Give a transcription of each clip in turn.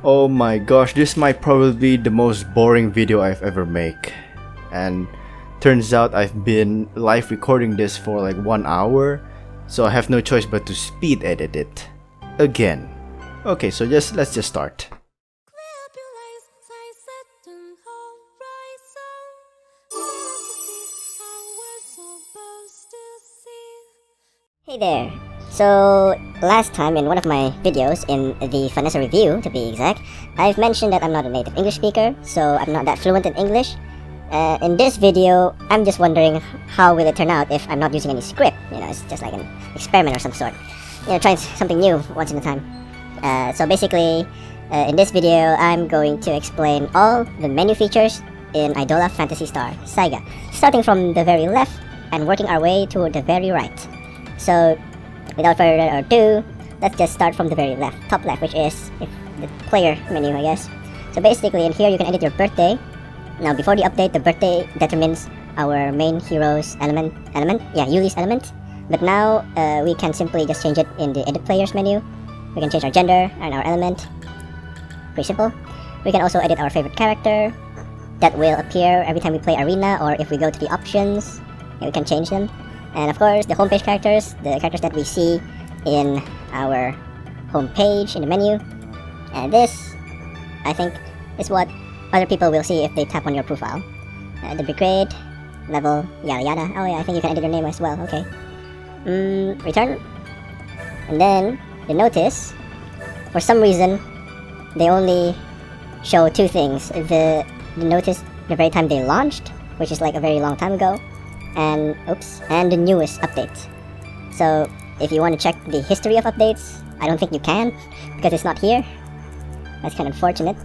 Oh my gosh, this might probably be the most boring video I've ever made. And turns out I've been live recording this for like 1 hour, so I have no choice but to speed edit it. Again. Okay, so let's just start. Hey there! So, last time in one of my videos, in the Vanessa review to be exact, I've mentioned that I'm not a native English speaker, so I'm not that fluent in English. In this video, I'm just wondering how will it turn out if I'm not using any script. You know, it's just like an experiment or some sort. You know, trying something new once in a time. So basically, in this video, I'm going to explain all the menu features in Idola Phantasy Star Saga, starting from the very left and working our way toward the very right. So, without further ado, let's just start from the very left, top left, which is the player menu, I guess. So basically, in here you can edit your birthday. Now, before the update, the birthday determines our main hero's Yuli's element. But now, we can simply just change it in the edit players menu. We can change our gender and our element. Pretty simple. We can also edit our favorite character. That will appear every time we play arena, or if we go to the options, we can change them. And of course, the homepage characters, the characters that we see in our homepage in the menu. And this, I think, is what other people will see if they tap on your profile. The Brigade, level, yada yada. Oh yeah, I think you can edit your name as well, okay. Return. And then, the notice, for some reason, they only show two things. The notice the very time they launched, which is like a very long time ago. And the newest update. So if you want to check the history of updates, I don't think you can because it's not here. That's kind of unfortunate.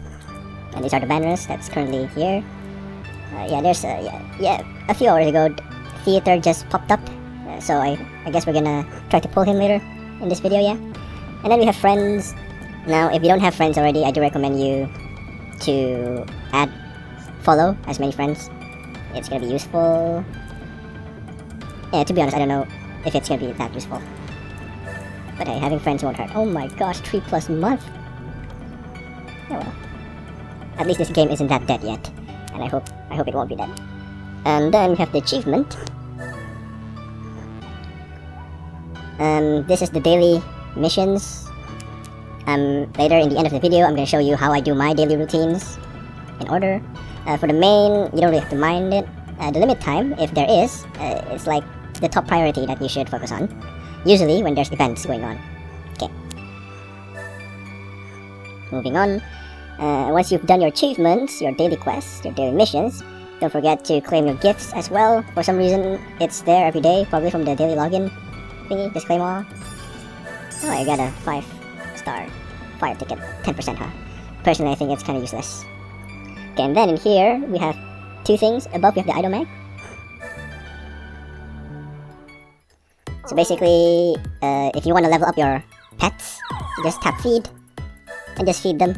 And these are the banners that's currently here. There's a few hours ago, Theater just popped up. So I guess we're gonna try to pull him later in this video, yeah. And then we have friends. Now, if you don't have friends already, I do recommend you to follow as many friends. It's gonna be useful. Yeah, to be honest, I don't know if it's gonna be that useful. But hey, having friends won't hurt. Oh my gosh, 3+ month! Yeah, well. At least this game isn't that dead yet. And I hope it won't be dead. And then we have the achievement. This is the daily missions. Later in the end of the video, I'm gonna show you how I do my daily routines in order. For the main, you don't really have to mind it. The limit time, if there is, it's like the top priority that you should focus on. Usually when there's events going on. Okay. Moving on. Once you've done your achievements, your daily quests, your daily missions, don't forget to claim your gifts as well. For some reason, it's there every day, probably from the daily login thingy. Just claim all. Oh, I got a 5-star fire ticket. 10%, huh? Personally, I think it's kind of useless. Okay, and then in here, we have two things. Above, we have the IdoMag. So basically, if you want to level up your pets, just tap feed, and just feed them.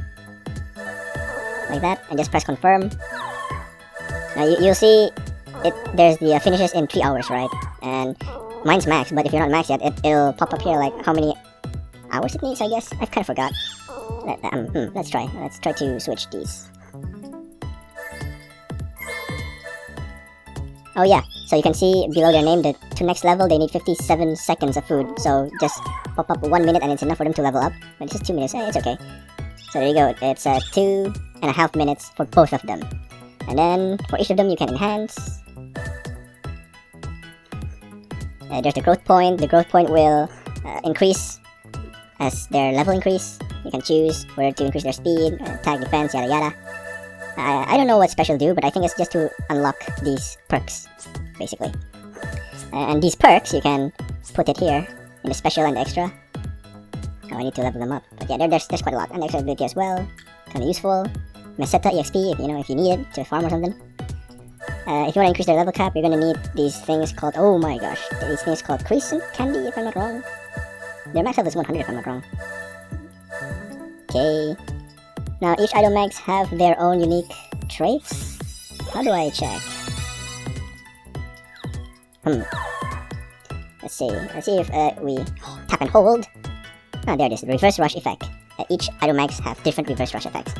Like that, and just press confirm. Now you'll see, there's the finishes in 3 hours, right? And mine's max, but if you're not max yet, it'll pop up here like how many hours it needs, I guess? I kind of forgot. Let's try to switch these. Oh yeah, so you can see below their name, to next level, they need 57 seconds of food. So just pop up 1 minute and it's enough for them to level up. But this is 2 minutes, it's okay. So there you go, it's 2.5 minutes for both of them. And then, for each of them, you can enhance. There's the growth point. The growth point will increase as their level increase. You can choose whether to increase their speed, attack, defense, yada yada. I don't know what special do, but I think it's just to unlock these perks, basically. And these perks, you can put it here, in the special and the extra. Oh, I need to level them up. But yeah, there's quite a lot. And extra ability as well. Kind of useful. Meseta EXP, if you need it to farm or something. If you want to increase their level cap, you're going to need these things called, oh my gosh, these things called Crescent Candy, if I'm not wrong. Their max level is 100, if I'm not wrong. Okay. Now, each IdoMags have their own unique traits. How do I check? Let's see if we tap and hold. Ah, there it is, the reverse rush effect. each IdoMags have different reverse rush effects.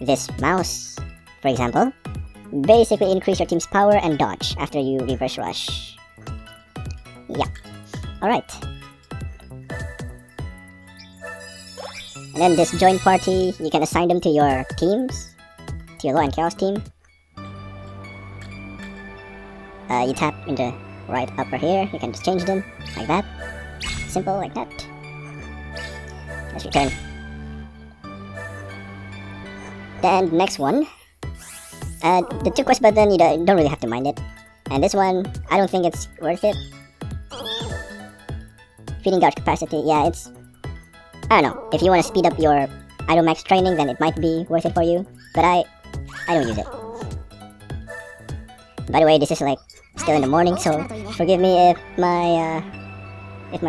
This mouse, for example, basically increase your team's power and dodge after you reverse rush. Yeah. Alright. And then this join party, you can assign them to your teams, to your Law and Chaos team. You tap in the right upper here, you can just change them like that. Simple like that. Let's return. Then next one, the 2 quest button, you don't really have to mind it. And this one, I don't think it's worth it. Feeding gauge capacity, yeah, it's, I don't know, if you want to speed up your IdoMags training, then it might be worth it for you, but I don't use it. By the way, this is like still in the morning, so forgive me if my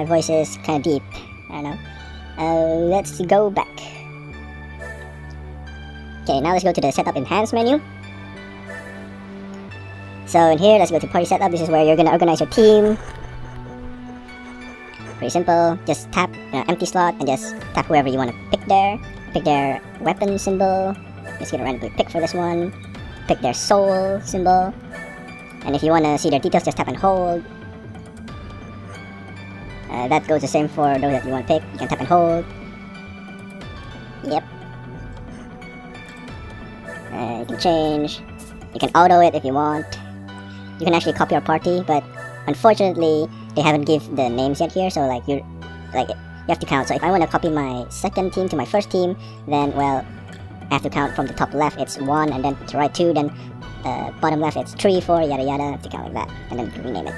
voice is kind of deep. I don't know. Let's go back. Okay, now let's go to the setup enhance menu. So in here, let's go to party setup. This is where you're gonna organize your team. Pretty simple. Just tap empty slot and just tap whoever you want to pick there. Pick their weapon symbol. Just gonna randomly pick for this one. Pick their soul symbol. And if you want to see their details, just tap and hold. That goes the same for those that you want to pick. You can tap and hold. Yep. You can change. You can auto it if you want. You can actually copy your party, but unfortunately, they haven't given the names yet here. So you have to count. So if I want to copy my second team to my first team, then well, I have to count from the top left. It's 1, and then to right 2, then bottom left it's 3, 4, yada yada. I have to count like that, and then rename it.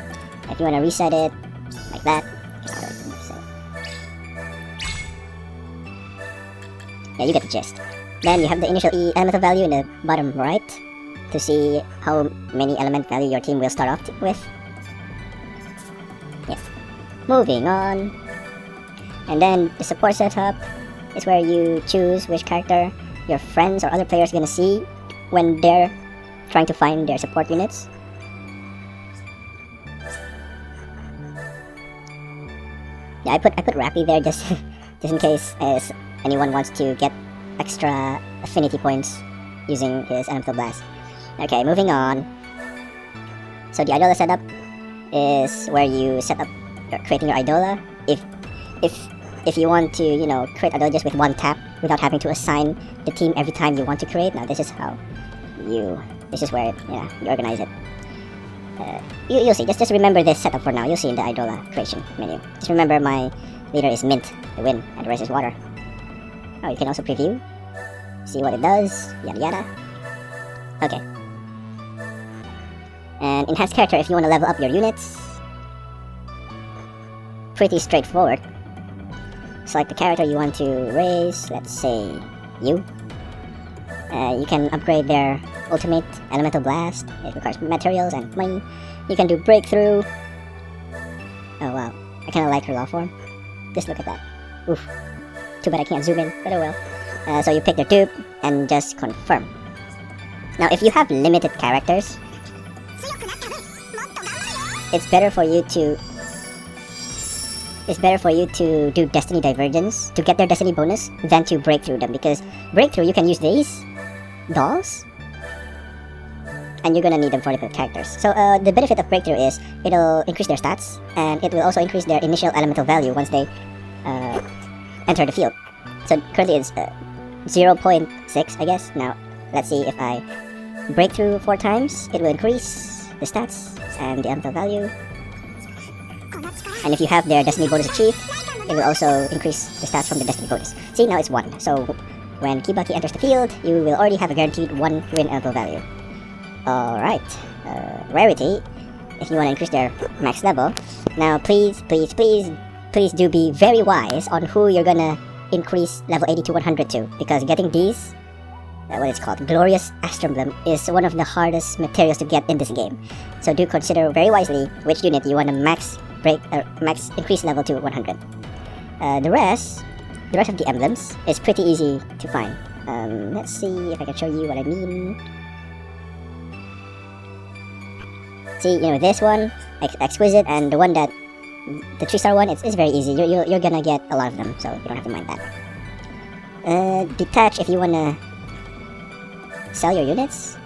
If you want to reset it like that, yeah, you get the gist. Then you have the initial elemental value in the bottom right to see how many element value your team will start off with. Yeah. Moving on. And then the support setup is where you choose which character your friends or other players are gonna see when they're trying to find their support units. Yeah, I put Rappy there just in case anyone wants to get extra affinity points using his elemental blast. Okay, moving on. So the Idola setup is where you set up creating your Idola. If you want to, create Idola just with one tap without having to assign the team every time you want to create. Now this is where you organize it. You'll see. Just remember this setup for now. You'll see in the Idola creation menu. Just remember my leader is Mint, the wind, and the rest is water. Oh, you can also preview, see what it does, yada yada. Okay. And enhanced character, if you want to level up your units, pretty straightforward. Select the character you want to raise, let's say you. You can upgrade their ultimate elemental blast. It requires materials and money. You can do breakthrough. Oh wow, I kind of like her law form. Just look at that. Oof. Too bad I can't zoom in, but oh well. So you pick their dupe and just confirm. Now if you have limited characters, it's better for you to do Destiny Divergence to get their Destiny bonus than to breakthrough them, because breakthrough you can use these dolls and you're gonna need them for the characters. So the benefit of breakthrough is it'll increase their stats, and it will also increase their initial elemental value once they enter the field. So currently it's 0.6, I guess. Now let's see, if I break through 4 times, it will increase the stats and the elemental value. And if you have their Destiny bonus achieved, it will also increase the stats from the Destiny bonus. See, now it's 1. So when Kibaki enters the field, you will already have a guaranteed 1 win elemental value. Alright. Rarity, if you want to increase their max level. Now please do be very wise on who you're gonna increase level 80 to 100 to, because getting these, what it's called, Glorious Astremblem, is one of the hardest materials to get in this game. So do consider very wisely which unit you want to max increase level to 100. The rest of the emblems is pretty easy to find. Let's see if I can show you what I mean. See, this one, Exquisite, and the one that, the 3-star one, it's very easy. You're gonna get a lot of them, so you don't have to mind that. Detach if you wanna sell your units.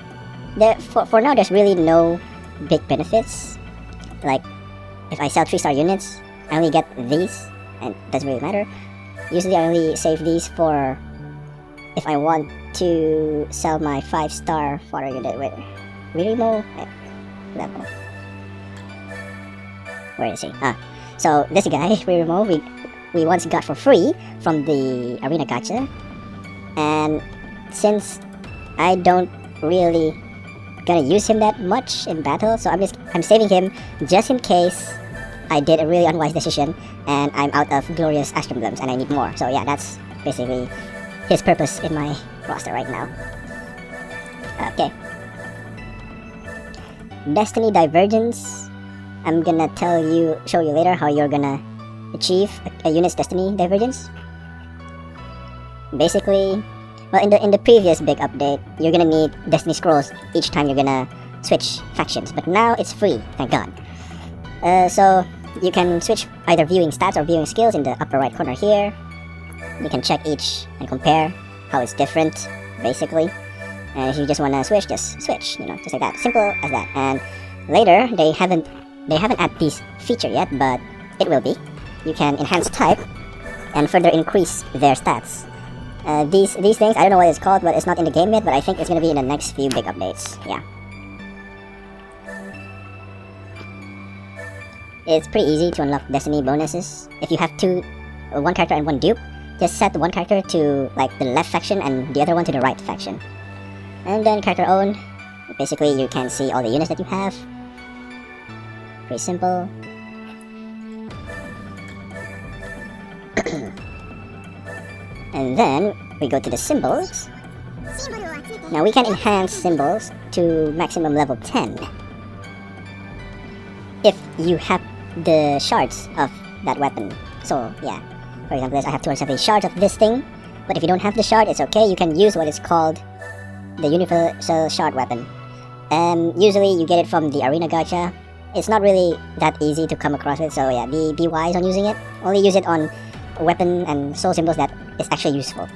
For now, there's really no big benefits. Like, if I sell 3-star units, I only get these, and it doesn't really matter. Usually I only save these for if I want to sell my 5-star fodder unit with Ririmo level. Where is he? So this guy, Ririmo, we once got for free from the Arena Gacha. And since I don't really gonna use him that much in battle, so I'm saving him just in case I did a really unwise decision and I'm out of glorious Astrum Emblems and I need more. So yeah, that's basically his purpose in my roster right now. Okay. Destiny Divergence. I'm gonna show you later how you're gonna achieve a unit's Destiny Divergence. Basically, well, in the previous big update, you're gonna need Destiny Scrolls each time you're gonna switch factions, but now it's free, thank God. So you can switch either viewing stats or viewing skills in the upper right corner here. You can check each and compare how it's different, basically. And if you just wanna switch, just switch, just like that, simple as that. And later, they haven't added this feature yet, but it will be. You can enhance type and further increase their stats. These things, I don't know what it's called, but it's not in the game yet, but I think it's gonna be in the next few big updates. Yeah. It's pretty easy to unlock Destiny bonuses. If you have one character and one dupe, just set one character to like the left faction and the other one to the right faction. And then character own, basically you can see all the units that you have. Pretty simple. And then we go to the symbols. Now we can enhance symbols to maximum level 10 if you have the shards of that weapon. So yeah, for example, I have 270 shards of this thing, but if you don't have the shard, it's okay. You can use what is called the universal shard weapon. Usually you get it from the Arena Gacha. It's not really that easy to come across it, so yeah, be wise on using it. Only use it on weapon and soul symbols that is actually useful.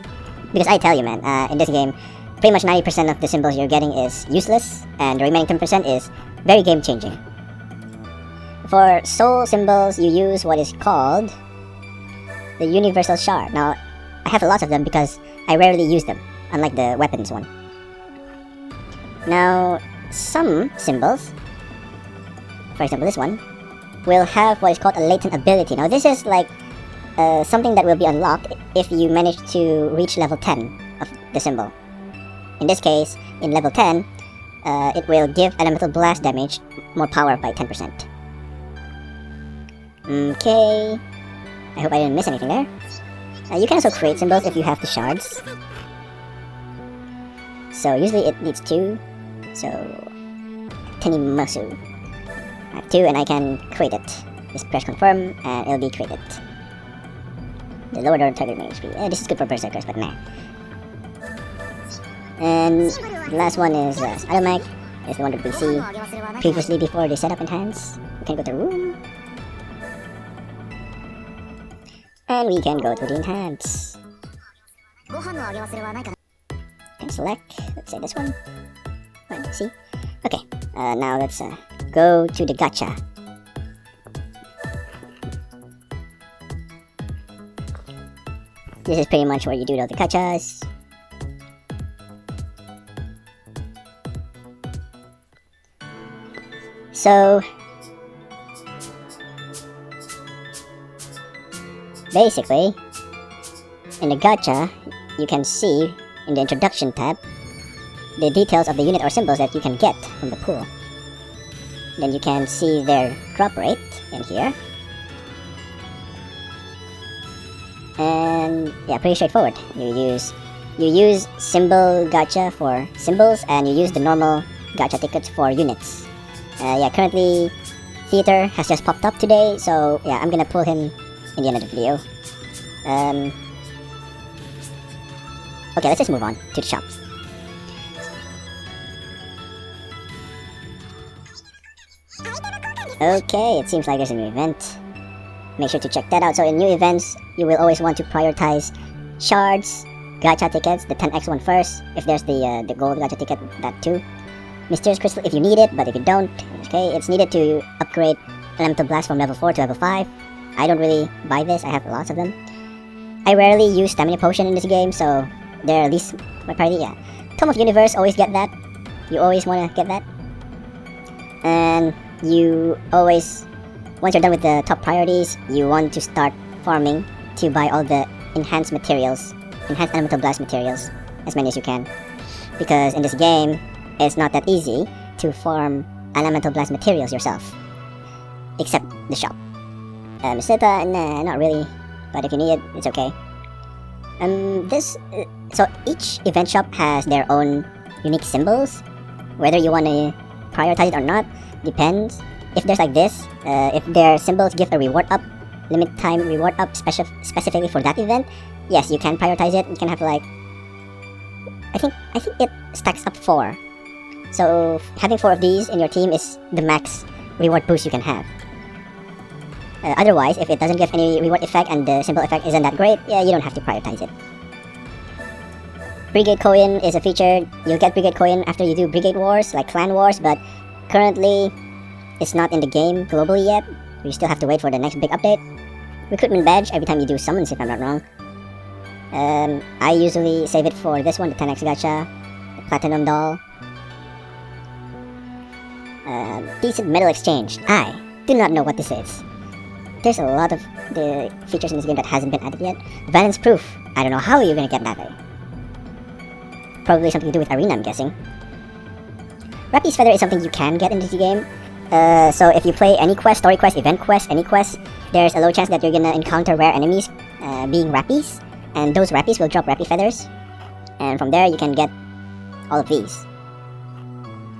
Because I tell you, man, in this game, pretty much 90% of the symbols you're getting is useless, and the remaining 10% is very game-changing. For soul symbols, you use what is called the universal shard. Now, I have lots of them because I rarely use them, unlike the weapons one. Now, some symbols, for example this one, will have what is called a latent ability. Now this is like something that will be unlocked if you manage to reach level 10 of the symbol. In this case, in level 10, it will give elemental blast damage more power by 10%. Okay, I hope I didn't miss anything there. You can also create symbols if you have the shards. So usually it needs 2, so Tenimasu. I have 2 and I can create it. Just press confirm and it'll be created. The lower door target range speed. This is good for berserkers, but nah. And the last one is IdoMags. It's the one that we see previously before the setup enhance. We can go to room. And we can go to the enhance. And select, let's say this one. See? Okay, now let's go to the gacha. This is pretty much where you do all the gachas. So basically, in the gacha, you can see in the introduction tab the details of the unit or symbols that you can get from the pool. Then you can see their drop rate in here. And yeah, pretty straightforward. You use symbol gacha for symbols, and you use the normal gacha tickets for units. Yeah, currently Theater has just popped up today, so yeah, I'm gonna pull him in the end of the video. Okay, let's just move on to the shop. Okay, it seems like there's a new event. Make sure to check that out. So in new events, you will always want to prioritize shards, gacha tickets, the 10x one first. If there's the gold gacha ticket, that too. Mysterious crystal if you need it, but if you don't, okay, it's needed to upgrade elemental blast from level 4 to level 5. I don't really buy this, I have lots of them. I rarely use stamina potion in this game, so they're at least my priority. Yeah, Tome of Universe, always get that. You always want to get that. And you always, once you're done with the top priorities, you want to start farming to buy all the enhanced materials, enhanced elemental blast materials, as many as you can. Because in this game, it's not that easy to farm elemental blast materials yourself. Except the shop. Meseta, nah, not really. But if you need it, it's okay. So each event shop has their own unique symbols. Whether you want to prioritize it or not, depends. If there's like this, if their symbols give a reward up, limit time reward up specifically for that event, yes, you can prioritize it. You can have like, I think it stacks up 4. So having 4 of these in your team is the max reward boost you can have. Otherwise, if it doesn't give any reward effect and the symbol effect isn't that great, yeah, you don't have to prioritize it. Brigade coin is a feature. You'll get Brigade coin after you do Brigade Wars, like Clan Wars, but currently it's not in the game globally yet. You still have to wait for the next big update. Recruitment badge every time you do summons, if I'm not wrong. I usually save it for this one, the 10x gacha, the platinum doll. Decent metal exchange. I do not know what this is. There's a lot of the features in this game that hasn't been added yet. Valence proof. I don't know how you're gonna get that. Probably something to do with arena, I'm guessing. Rappy's feather is something you can get in this game. So if you play any quest, story quest, event quest, any quest, there's a low chance that you're gonna encounter rare enemies being Rappies. And those Rappies will drop Rappy feathers. And from there you can get all of these.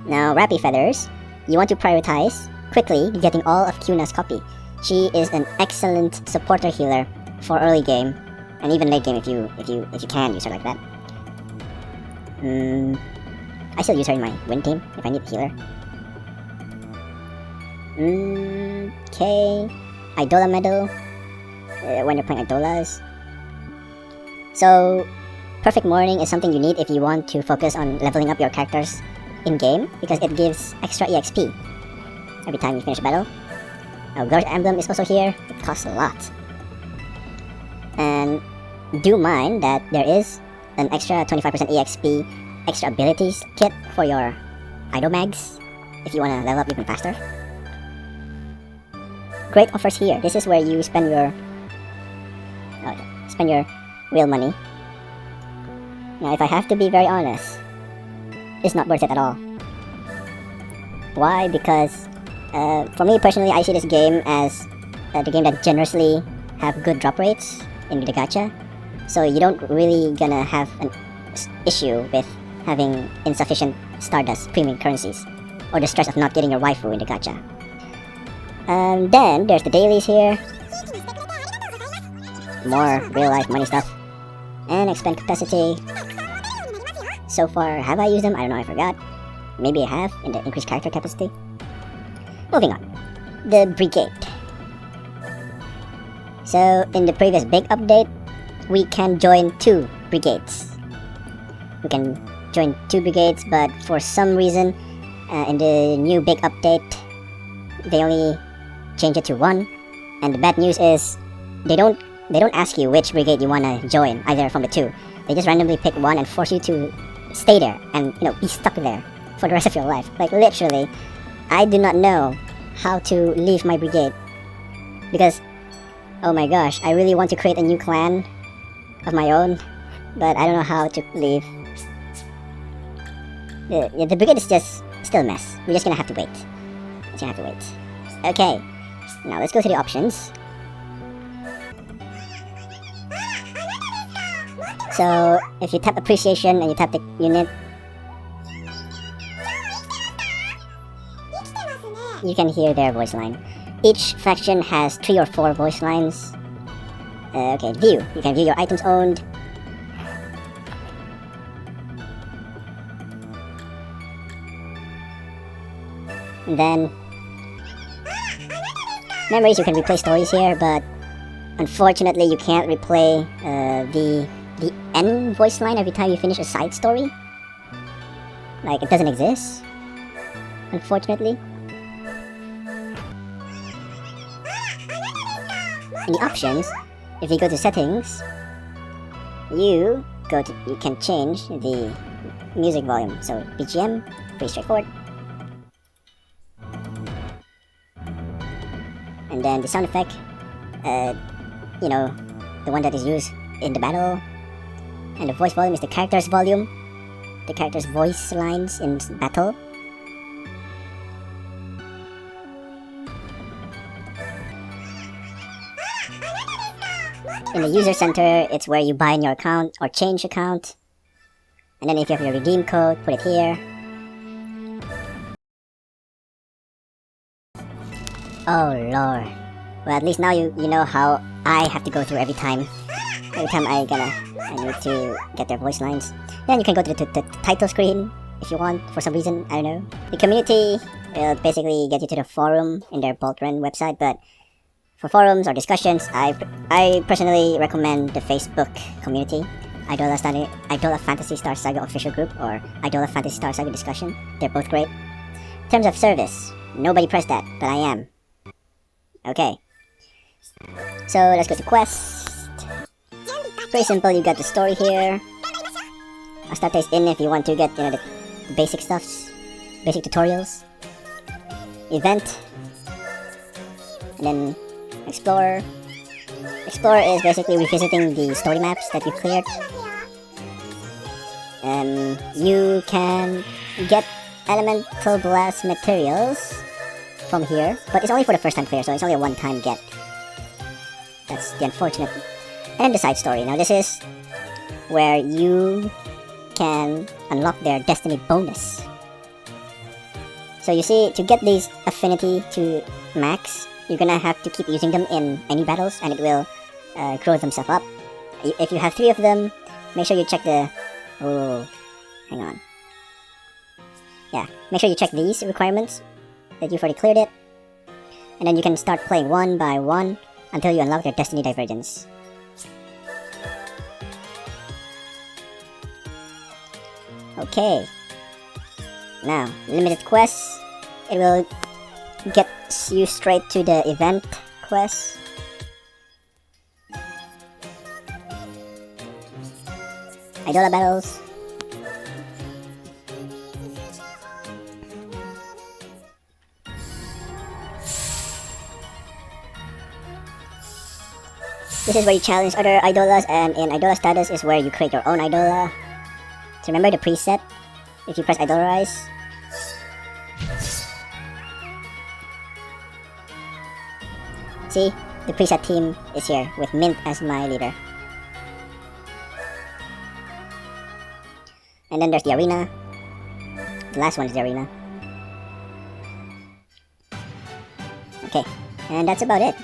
Now Rappy feathers, you want to prioritize quickly getting all of Kuna's copy. She is an excellent supporter healer for early game and even late game if you can use her like that. I still use her in my win team if I need a healer. Okay, Idola medal when you're playing Idolas. So perfect morning is something you need if you want to focus on leveling up your characters in game because it gives extra EXP every time you finish a battle. Now, Guard Emblem is also here. It costs a lot. And do mind that there is an extra 25% EXP extra abilities kit for your IdoMags if you want to level up even faster. Great offers here. This is where you spend your real money. Now, if I have to be very honest, it's not worth it at all. Why? Because for me personally, I see this game as the game that generously have good drop rates in the gacha. So you don't really gonna have an issue with having insufficient Stardust premium currencies or the stress of not getting your waifu in the gacha. Then there's the dailies here. More real life money stuff. And expand capacity. So far, have I used them? I don't know, I forgot. Maybe I have in the increased character capacity. Moving on. The Brigade. So, in the previous big update, we can join 2 brigades. We can join 2 brigades, but for some reason, in the new big update, they only change it to 1. And the bad news is, they don't ask you which brigade you wanna join, either from the 2. They just randomly pick 1 and force you to stay there and, be stuck there for the rest of your life. Like, literally, I do not know how to leave my brigade. Because, oh my gosh, I really want to create a new clan of my own, but I don't know how to leave. The brigade is just still a mess. We're just gonna have to wait. Okay, now let's go to the options. So, if you tap appreciation and you tap the unit, you can hear their voice line. Each faction has 3 or 4 voice lines. Okay, view. You can view your items owned. And then memories, you can replay stories here, but unfortunately you can't replay the the end voice line every time you finish a side story. Like, it doesn't exist, unfortunately. In the options, if you go to settings, you can change the music volume. So BGM, pretty straightforward. And then the sound effect, you know, the one that is used in the battle. And the voice volume is the character's volume, the character's voice lines in battle. In the user center, it's where you buy in your account or change account. And then if you have your redeem code, put it here. Oh lord. Well, at least now you know how I have to go through every time I need to get their voice lines. Then you can go to the title screen if you want, for some reason, I don't know. The community will basically get you to the forum in their Bolt Run website, but for forums or discussions, I personally recommend the Facebook community, Idola Phantasy Star Saga official group, or Idola Phantasy Star Saga discussion. They're both great. In terms of service, nobody pressed that, but I am. Okay. So let's go to quest. Pretty simple, you got the story here. Astarte's in if you want to get, the basic stuffs, basic tutorials. Event. And then Explorer. Explorer is basically revisiting the story maps that you've cleared. You can get elemental blast materials from here, but it's only for the first time player, so it's only a one-time get. That's the unfortunate. And then the side story. Now this is where you can unlock their destiny bonus. So you see, to get these affinity to max, you're gonna have to keep using them in any battles, and it will grow themselves up. If you have 3 of them, make sure you check the... Oh, hang on. Yeah, make sure you check these requirements, that you've already cleared it. And then you can start playing one by one until you unlock their Destiny Divergence. Okay. Now, limited quests. It will get you straight to the event quest. Idola battles. This is where you challenge other idolas, and in Idola status is where you create your own idola. So remember the preset if you press idolarize. See, the preset team is here with Mint as my leader. And then there's the arena. The last one is the arena. Okay, and that's about it.